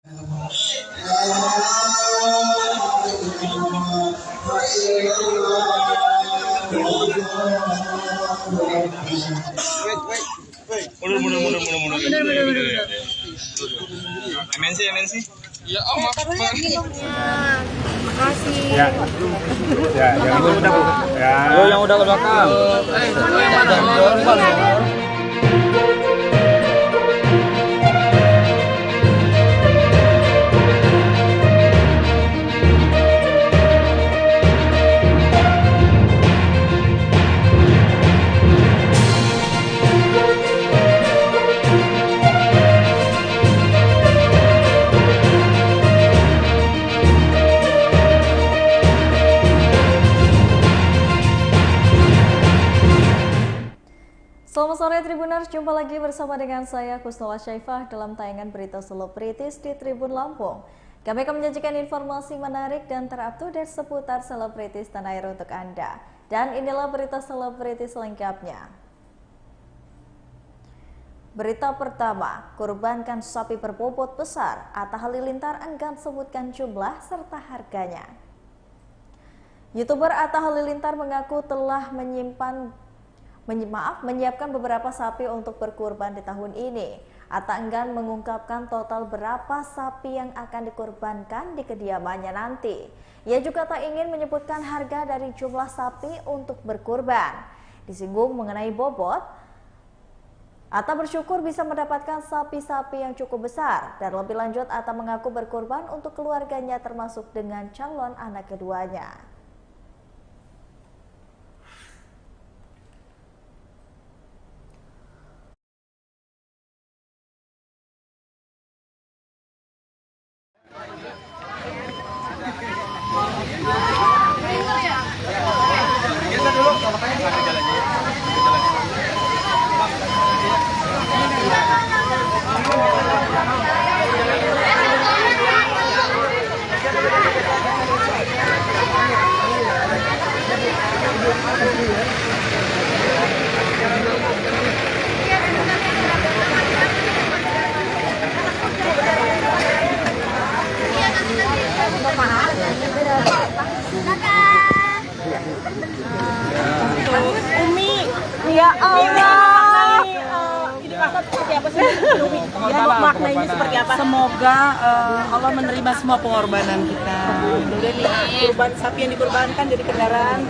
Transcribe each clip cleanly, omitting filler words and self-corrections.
Mundur. MNC. Ya, makasih. Ya, yang itu udah, Bu. Ya. Yang udah ke belakang. Selamat sore Tribuners, jumpa lagi bersama dengan saya Kusnala Syaifah dalam tayangan berita selebritis di Tribun Lampung. Kami akan menyajikan informasi menarik dan terupdate seputar selebritis tanah air untuk Anda. Dan inilah berita selebritis selengkapnya. Berita pertama, kurbankan sapi berbobot besar, Atta Halilintar enggan sebutkan jumlah serta harganya. YouTuber Atta Halilintar mengaku telah menyiapkan beberapa sapi untuk berkurban di tahun ini. Atta enggan mengungkapkan total berapa sapi yang akan dikurbankan di kediamannya nanti. Ia juga tak ingin menyebutkan harga dari jumlah sapi untuk berkurban. Disinggung mengenai bobot, Atta bersyukur bisa mendapatkan sapi-sapi yang cukup besar. Dan lebih lanjut, Atta mengaku berkurban untuk keluarganya termasuk dengan calon anak keduanya. Umi, ya Allah, ini maksud seperti apa sih? Ya, makna ini seperti apa? Semoga Allah menerima semua pengorbanan kita. Kemudian kurban sapi yang dikurbankan jadi kendaraan.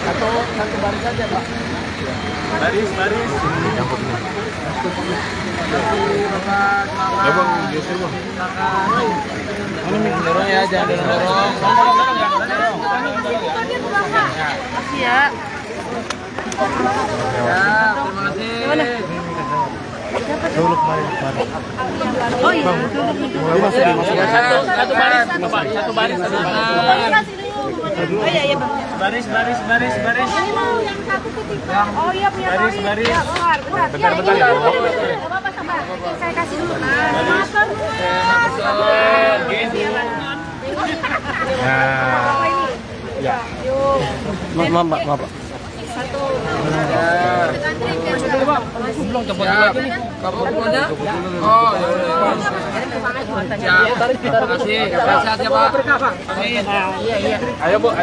Atau satu baris saja, Pak. Baris. Ya, Bang, geser, Bang. Dorong ya, jangan dorong. Makasih ya. Ya, terima kasih. Gimana? Dulu kemarin. Oh iya. Satu baris. Oh iya Bang. Baris. Ini mau yang satu ketiga. Oh iya punya Baris. Ya, bentar ya. Apa sabar. Saya kasih dulu. Makan. Apa ini? Ya. Yuk. Maaf. Satu. Belum coba lagi nih. Kabutnya. Oh, ya. Terima kasih. Sehat ya, Pak. Amin. Iya. Ayo, Bu.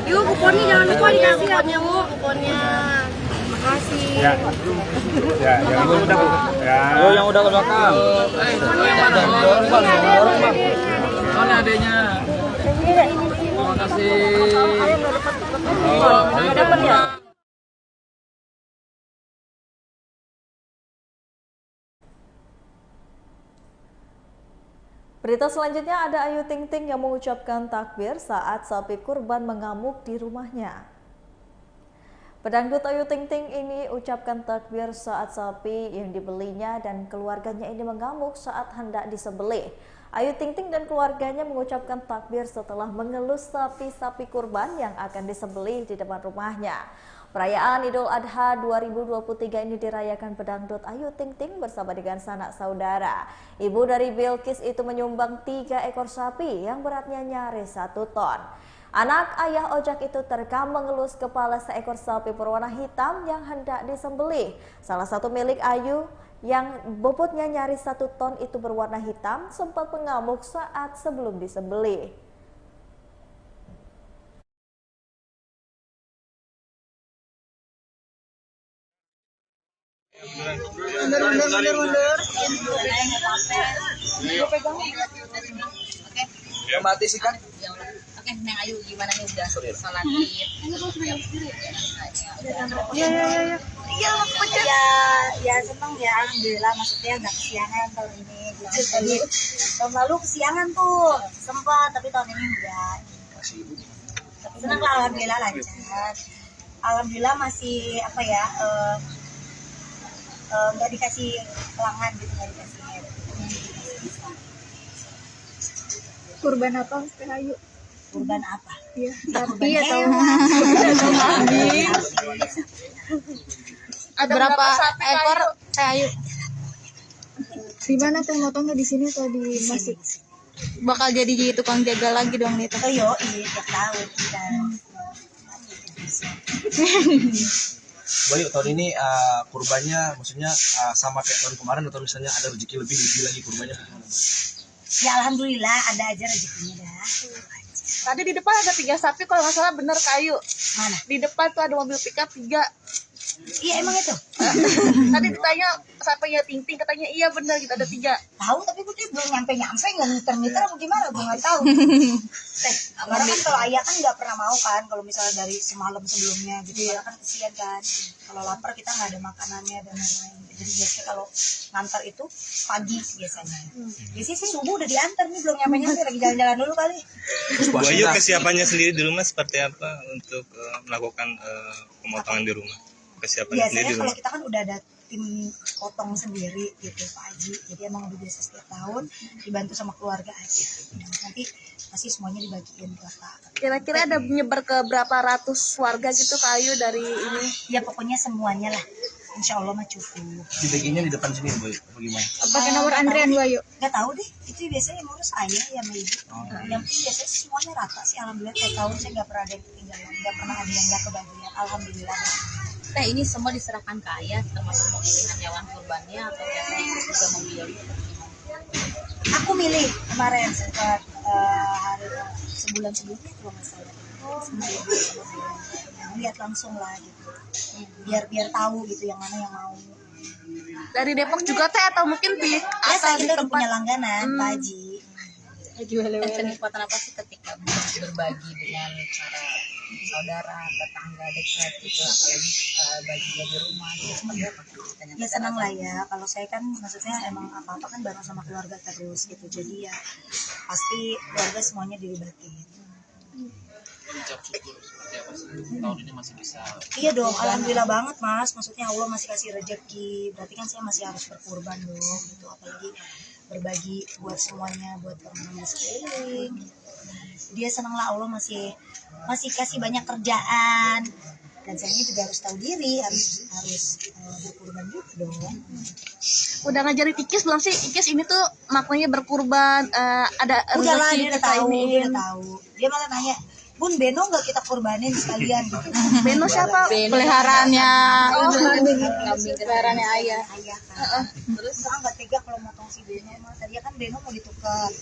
Yuk, kuponnya jangan lupa dikasih ya, Bu. Kuponnya. Makasih. Ya, yang itu udah, Bu. Ya. Yang udah ke belakang. Mana adanya? Terima kasih. Dapat ya? Berita selanjutnya ada Ayu Ting Ting yang mengucapkan takbir saat sapi kurban mengamuk di rumahnya. Pedangdut Ayu Ting Ting ini ucapkan takbir saat sapi yang dibelinya dan keluarganya ini mengamuk saat hendak disembelih. Ayu Ting Ting dan keluarganya mengucapkan takbir setelah mengelus sapi-sapi kurban yang akan disembelih di depan rumahnya. Perayaan Idul Adha 2023 ini dirayakan pedangdut Ayu Ting Ting bersama dengan sanak saudara. Ibu dari Bilqis itu menyumbang 3 ekor sapi yang beratnya nyaris 1 ton. Anak ayah ojek itu terekam mengelus kepala seekor sapi berwarna hitam yang hendak disembelih. Salah satu milik Ayu yang bobotnya nyaris 1 ton itu berwarna hitam sempat mengamuk saat sebelum disembelih. Mundur. Ya mati sih kan. Oke, Neng Ayu gimana nih udah sholat Id? Ya seneng ya, alhamdulillah, maksudnya nggak kesiangan tahun ini gitu. Tadi tahun lalu kesiangan tuh sempat, tapi tahun ini enggak. Seneng lah, alhamdulillah lancar. Alhamdulillah masih apa ya, nggak dikasih pelanggan gitu, nggak dikasih. Kurban apa Teh Ayu? Kurban apa? Iya, Kurban sapi atau kambing. ada berapa ekor Teh Ayu? Di mana Teh motongnya, di sini atau di masjid? Bakal jadi tukang jaga lagi dong nih Teh. Oh iya, tiap tahun kita. Bayu, tahun ini kurbannya maksudnya sama kayak tahun kemarin atau misalnya ada rezeki lebih lagi kurbannya gimana? Ya alhamdulillah ada aja rezekinya dah. Tadi di depan ada 3 sapi kalau nggak salah, bener Kayu. Mana? Di depan tuh ada mobil pickup 3. Iya emang itu. Tadi ditanya sapinya Ting Ting, katanya iya bener gitu ada 3. Tahu tapi gue belum nyampe nggak ngiter apa gimana gue nggak tahu. Karena kan kalau ayah kan nggak pernah mau kan kalau misalnya dari semalam sebelumnya gitu, karena kan kesian kan kalau lapar kita nggak ada makanannya dan lain-lain. Jadi biasanya kalau ngantar itu pagi biasanya. Biasanya sih subuh udah diantar nih, belum nyampe lagi jalan-jalan dulu kali. Bu Ayu, kesiapannya sendiri di rumah seperti apa untuk melakukan pemotongan di rumah? Kesiapannya sendiri Biasanya di kalau rumah? kita kan udah ada tim potong sendiri gitu Pak Haji, jadi emang udah biasa setiap tahun dibantu sama keluarga aja. Nanti pasti semuanya dibagiin ke Pak. Kira-kira ada menyebar ke berapa ratus warga gitu Kayu dari ini? Ya pokoknya semuanya lah, insya Allah mah cukup. Dibaginya di depan sini Boy, bagaimana? Pakai nomor antrian Bu Ayu. Nggak tahu deh, itu biasanya yang ngurus ayah ya sama ibu. Yang penting biasanya semuanya rata sih, alhamdulillah tiap tahun saya nggak pernah ada yang ketinggalan, nggak pernah ada yang nggak kebagian, alhamdulillah. Teh ini semua diserahkan ke ayah termasuk pemilihan hewan kurbannya atau Teh juga memilih? Aku milih kemarin sempat hari sebulan sebelumnya kalau nggak salah. Sama ibu lihat langsung lah gitu, biar tahu gitu yang mana yang mau. Dari Depok juga Teh atau mungkin di Biasa kita udah punya langganan Pak Haji. Kenikmatan apa sih ketika berbagi dengan para saudara, tetangga dekat gitu, apalagi baginya di rumah gitu, seperti apa? Ya senang lah ya, kalau saya kan maksudnya emang apa-apa kan bareng sama keluarga terus gitu, jadi ya pasti keluarga semuanya dilibatin. Ucap syukur seperti apa sih tahun ini masih bisa? Iya dong, alhamdulillah banget Mas, maksudnya Allah masih kasih rezeki, berarti kan saya masih harus berkurban dong gitu, apalagi berbagi buat semuanya, buat orang-orang di sekeliling. Dia senang lah, Allah masih kasih banyak kerjaan, dan saya juga harus tahu diri, harus berkurban juga dong. Udah ngajarin Ikis belum sih? Ikis ini tuh maknanya berkurban, ada Udah lah, rezeki dia udah tahu, dia malah nanya, Bun, Beno nggak kita kurbanin sekalian gitu. Beno siapa? Peliharaannya. Oh, kambing peliharaannya ayah. Ayah kan. Terus sekarang nggak tega kalau motong si Beno mah. Tadinya kan Beno mau ditukar,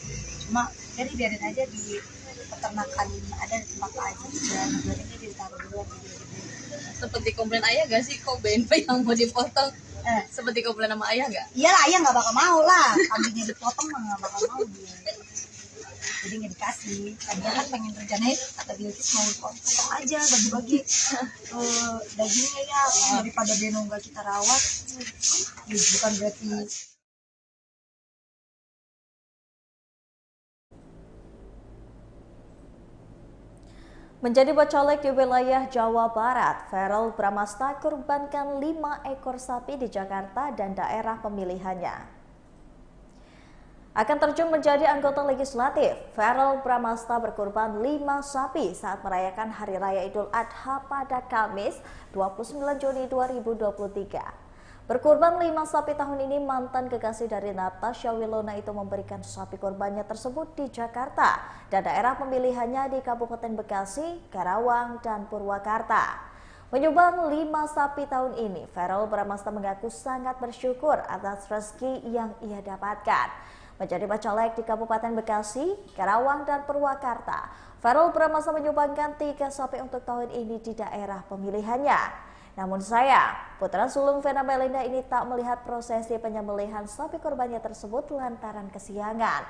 cuma jadi biarin aja di peternakan ada di tempat aja. Dan biarin dia ditaruh dulu lagi. Seperti komplain ayah gak sih kok Beno yang mau dipotong? Seperti komplain sama ayah gak? Iyalah, ayah nggak bakal mau lah. Kambingnya dipotong mah nggak bakal mau dia. Jadi nggak dikasih. Tadinya kan pengen rencananya kata Bilqis mau potong aja, bagi-bagi dagingnya ya, daripada Beno nggak kita rawat. Ya, bukan berarti. Menjadi bacalek di wilayah Jawa Barat, Verrel Bramasta kurbankan 5 ekor sapi di Jakarta dan daerah pemilihannya. Akan terjun menjadi anggota legislatif, Verrel Bramasta berkurban 5 sapi saat merayakan Hari Raya Idul Adha pada Kamis 29 Juni 2023. Berkurban 5 sapi tahun ini, mantan kekasih dari Natasha Wilona itu memberikan sapi kurbannya tersebut di Jakarta dan daerah pemilihannya di Kabupaten Bekasi, Karawang, dan Purwakarta. Menyumbang 5 sapi tahun ini, Verrel Bramasta mengaku sangat bersyukur atas rezeki yang ia dapatkan. Menjadi bacalek di Kabupaten Bekasi, Karawang, dan Purwakarta, Verrel Bramasta menyumbangkan 3 sapi untuk tahun ini di daerah pemilihannya. Namun sayang, putra sulung Vena Melinda ini tak melihat prosesi penyembelihan sapi kurbannya tersebut lantaran kesiangan.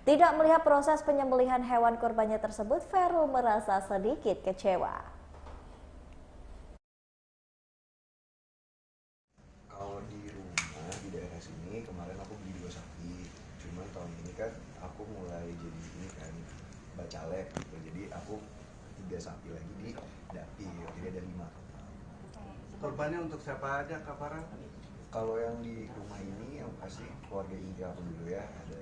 Tidak melihat proses penyembelihan hewan kurbannya tersebut, Verrel merasa sedikit kecewa. Kalau di rumah di daerah sini kemarin aku beli 2 sapi, cuman tahun ini kan aku mulai jadi ini kan bacalek gitu, jadi aku 3 sapi lagi di dapil, jadi ada 5 total. Korbannya untuk siapa aja, Kak Farah? Kalau yang di rumah ini yang pasti keluarga inti aku dulu ya, ada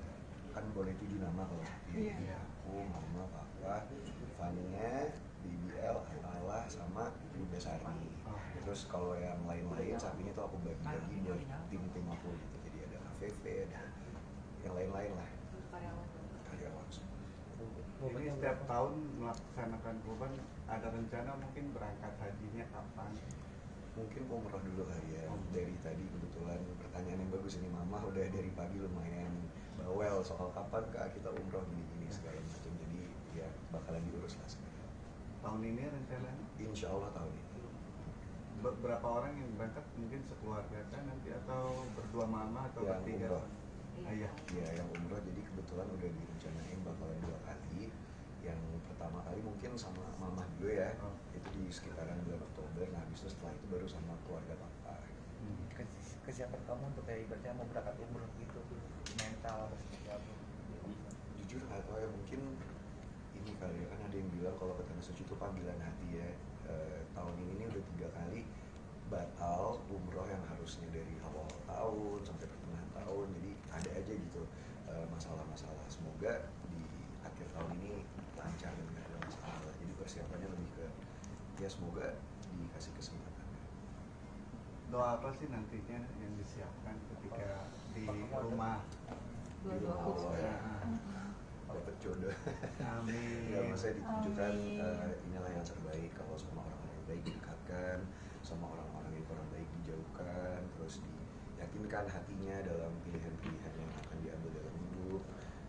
kan boleh 7 nama kalau sapi. Aku, mama, papa, Fania, BBL, Allah, sama Bunda Sari. Terus kalau yang lain-lain sapinya tuh aku bagi-bagi buat tim-tim aku gitu. Jadi ada AVV, ada yang lain-lain lah. Karyawan. Ini setiap tahun melaksanakan kurban, ada rencana mungkin berangkat hajinya kapan? Mungkin umroh dulu kali ya. Dari tadi kebetulan pertanyaan yang bagus ini, Mama udah dari pagi lumayan bawel soal kapan Kak kita umroh gini-gini segala macam. Jadi ya bakalan diurus lah sekarang. Tahun ini rencananya? Insya Allah tahun ini. Berapa orang yang berangkat, mungkin sekeluarga kan nanti, atau berdua mama atau yang bertiga? umroh. Iya. Ya yang umroh, jadi kebetulan udah direncanain bakalan 2 kali. Yang pertama kali mungkin sama mama dulu ya, itu di sekitaran bulan Oktober. Nah habis itu setelah itu baru sama keluarga papa. Kesiapan kamu untuk kayak ibaratnya mau berangkat umroh gitu, mental atau seperti apa? Jujur nggak tahu ya, mungkin ini kali ya, kan ada yang bilang kalau ke tanah suci itu panggilan hati ya. Tahun ini udah 3 kali batal umroh yang harusnya dari awal tahun sampai pertengahan tahun, jadi ada aja gitu masalah-masalah. Semoga di akhir tahun ini lancar dan nggak ada masalah, jadi persiapannya lebih ke ya semoga dikasih kesempatan. Doa apa sih nantinya yang disiapkan ketika di rumah? Allah ya, dapat jodoh. Amin. Ya, maksudnya ditunjukkan inilah yang terbaik. Kalau sama orang-orang baik didekatkan, sama orang-orang yang kurang baik dijauhkan, terus diyakinkan hatinya dalam pilihan-pilihan yang akan diambil dalam hidup.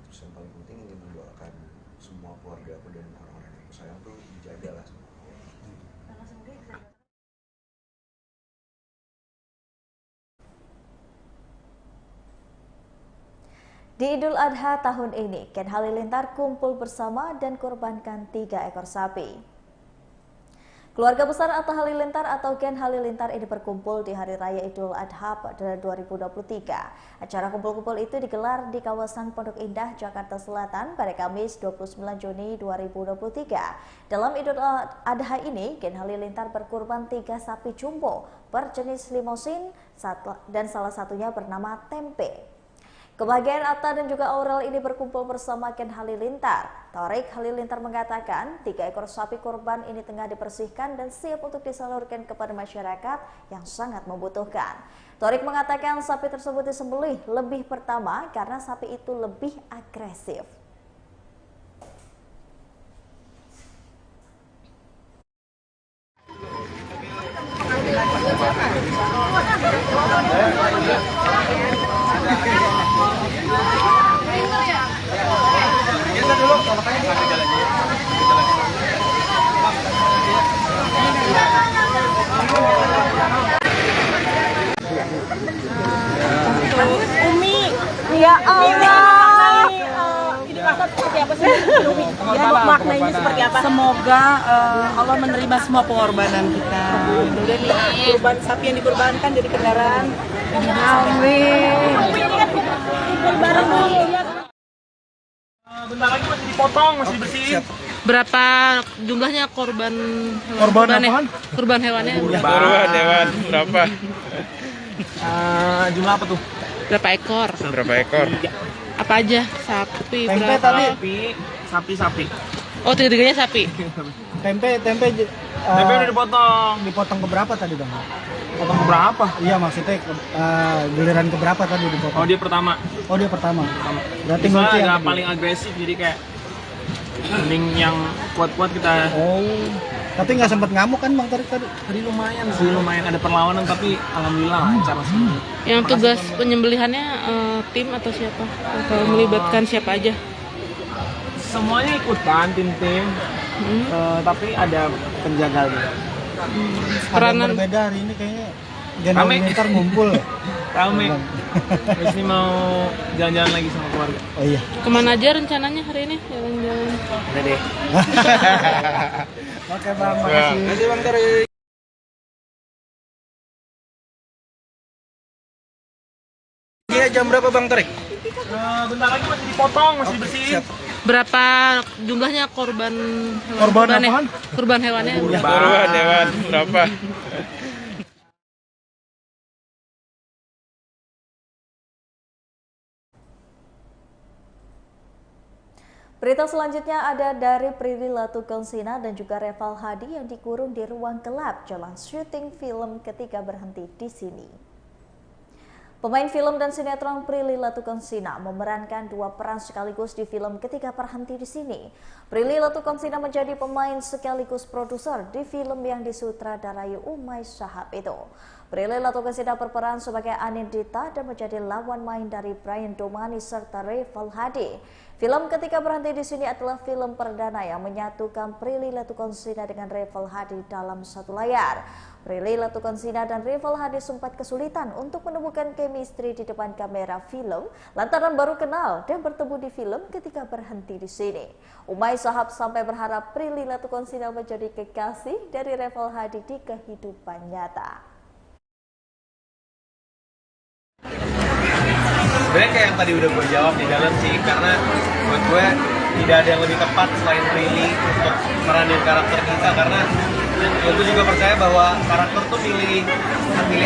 Terus yang paling penting ingin mendoakan semua keluarga aku dan orang-orang yang aku sayang tuh dijagalah sama Allah. Di Idul Adha tahun ini, Ken Halilintar kumpul bersama dan kurbankan 3 ekor sapi. Keluarga besar Atta Halilintar atau Ken Halilintar ini berkumpul di Hari Raya Idul Adha pada 2023. Acara kumpul-kumpul itu digelar di kawasan Pondok Indah, Jakarta Selatan pada Kamis 29 Juni 2023. Dalam Idul Adha ini, Ken Halilintar berkurban 3 sapi jumbo berjenis limosin dan salah satunya bernama Tempe. Kebahagiaan Atta dan juga Aurel ini berkumpul bersama Ken Halilintar. Thorik Halilintar mengatakan 3 ekor sapi kurban ini tengah dibersihkan dan siap untuk disalurkan kepada masyarakat yang sangat membutuhkan. Thorik mengatakan sapi tersebut disembelih lebih pertama karena sapi itu lebih agresif. Umi, ya Allah, ini maksud seperti apa sih? Ya, maknanya seperti apa? Semoga Allah menerima semua pengorbanan kita. Udah nih, kurban sapi yang dikurbankan jadi kendaraan. Amin. Bareng nih. Bentar lagi masih dipotong, masih dibersihin. Berapa jumlahnya korban hewannya? Kurban hewan berapa? Jumlah apa tuh? Berapa ekor? Berapa ekor? Apa aja? Sapi Tempe berapa? tadi. Sapi. Oh, tiga-tiganya sapi. Tempe Udah dipotong ke berapa tadi Bang? potong berapa? Iya maksudnya giliran ke berapa tadi dipotong? Oh, dia pertama. Berarti Soalnya multi agak yang paling agresif, jadi kayak mending yang kuat-kuat kita. Oh. Tapi nggak sempat ngamuk kan Bang Tarik tadi? Tadi lumayan sih, lumayan ada perlawanan tapi alhamdulillah lancar semua. Yang tugas penyembelihannya tim atau siapa? Atau melibatkan siapa aja? Semuanya ikutan tim-tim, tapi ada penjaga gitu. Peranan berbeda hari ini kayaknya. General ntar ngumpul. Rame. Terus ini mau jalan-jalan lagi sama keluarga. Oh iya. Kemana aja rencananya hari ini? Jalan-jalan. Udah deh. Oke Bang, makasih. Makasih Bang Tarik. Iya jam berapa Bang Tarik? Bentar lagi masih dipotong, masih dibersihin. Berapa jumlahnya korban apaan? Kurban hewannya? Kurban hewan berapa? Berita selanjutnya ada dari Prilly Latuconsina dan juga Reval Hadi yang dikurung di ruang gelap jelang syuting film ketika berhenti di sini. Pemain film dan sinetron Prilly Latuconsina memerankan dua peran sekaligus di film ketika berhenti di sini. Prilly Latuconsina menjadi pemain sekaligus produser di film yang disutradarai Umay Shahab itu. Prilly Latuconsina berperan sebagai Anindita dan menjadi lawan main dari Brian Domani serta Reval Hadi. Film ketika berhenti di sini adalah film perdana yang menyatukan Prilly Latuconsina dengan Reval Hadi dalam satu layar. Prilly Latuconsina dan Reval Hadi sempat kesulitan untuk menemukan chemistry di depan kamera film lantaran baru kenal dan bertemu di film ketika berhenti di sini. Umay Shahab sampai berharap Prilly Latuconsina menjadi kekasih dari Reval Hadi di kehidupan nyata. Sebenarnya kayak yang tadi udah gue jawab di dalam sih, karena buat gue tidak ada yang lebih tepat selain Prilly untuk meranin karakter kita, karena ya gue juga percaya bahwa karakter tuh milih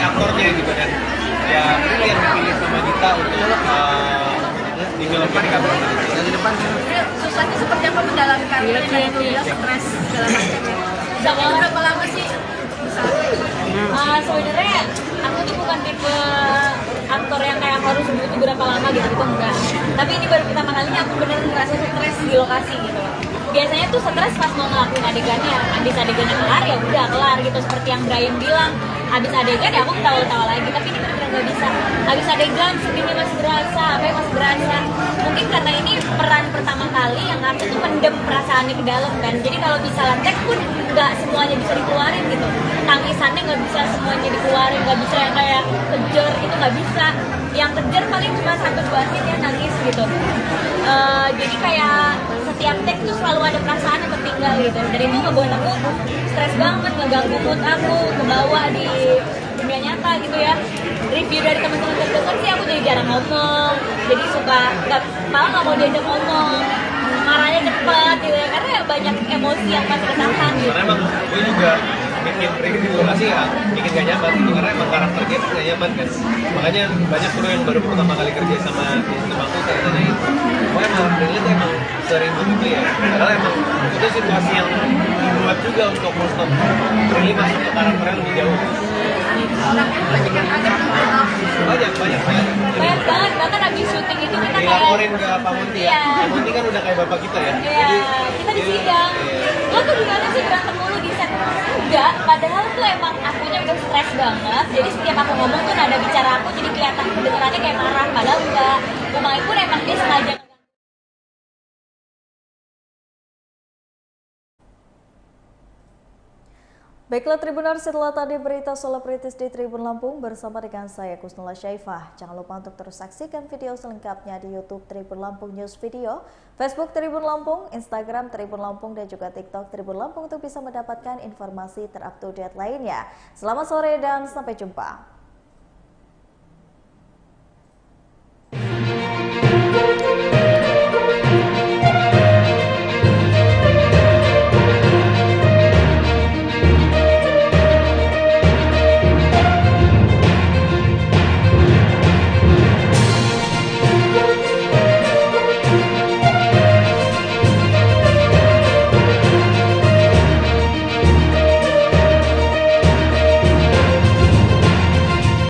aktornya gitu, dan ya Prilly yang dipilih sama Dita untuk di film ketika berhenti di depan. Susahnya seperti apa mendalami karakternya yang dia stres segala macamnya. Zaman berapa lama sih? Sebenarnya aku tuh bukan tipe aktor yang kayak harus butuh berapa lama gitu enggak. Tapi ini baru pertama kalinya aku bener ngerasa stres di lokasi gitu. Biasanya tuh stres pas mau ngelakuin adegannya, habis adegannya kelar ya udah kelar gitu, seperti yang Brian bilang. Habis adegan ya aku ketawa-tawa lagi, tapi ini bener-bener gak bisa. Habis adegan sedihnya masih berasa, apa yang masih berasa. Mungkin karena ini peran pertama kali yang aku tuh mendem perasaannya ke dalam kan. Jadi kalau misalnya tag pun nggak semuanya bisa dikeluarin gitu. Tangisannya nggak bisa semuanya dikeluarin, nggak bisa yang kayak kejar itu nggak bisa. Yang kejar paling cuma 1-2 scene ya nangis gitu. Jadi kayak setiap tag tuh selalu ada perasaan yang tertinggal gitu. Dan itu ngebuat aku stres banget, ngeganggu mood aku, kebawa di dunia nyata gitu ya. Review dari teman-teman terdekat sih aku jadi jarang ngomong, jadi suka malah nggak mau diajak ngomong, marahnya cepet gitu ya, karena ya banyak emosi yang masih ketahan gitu. Karena emang gue juga bikin Prilly di lokasi ya bikin gak nyaman gitu, karena emang karakter dia gak nyaman kan. Makanya banyak kru yang baru pertama kali kerja sama aku kayak tanyain, oh emang Prilly tuh emang sering begitu ya, padahal emang itu situasi yang dibuat juga untuk stop Prilly masuk ke karakter yang lebih jauh. Banyak banget, bahkan habis syuting itu kita dilaporin ke Pak Munti ya. Pak Munti kan udah kayak bapak kita ya. Iya, kita di sidang. Lo tuh gimana sih berantem mulu di set? Enggak, padahal tuh emang akunya udah stres banget. Jadi setiap aku ngomong tuh nada bicara aku jadi kelihatan kedengarannya kayak marah, padahal enggak. Memang itu emang dia sengaja. Baiklah Tribuner, setelah tadi berita selebritis di Tribun Lampung bersama dengan saya Kusnula Syaifah. Jangan lupa untuk terus saksikan video selengkapnya di YouTube Tribun Lampung News Video, Facebook Tribun Lampung, Instagram Tribun Lampung, dan juga TikTok Tribun Lampung untuk bisa mendapatkan informasi terupdate lainnya. Selamat sore dan sampai jumpa.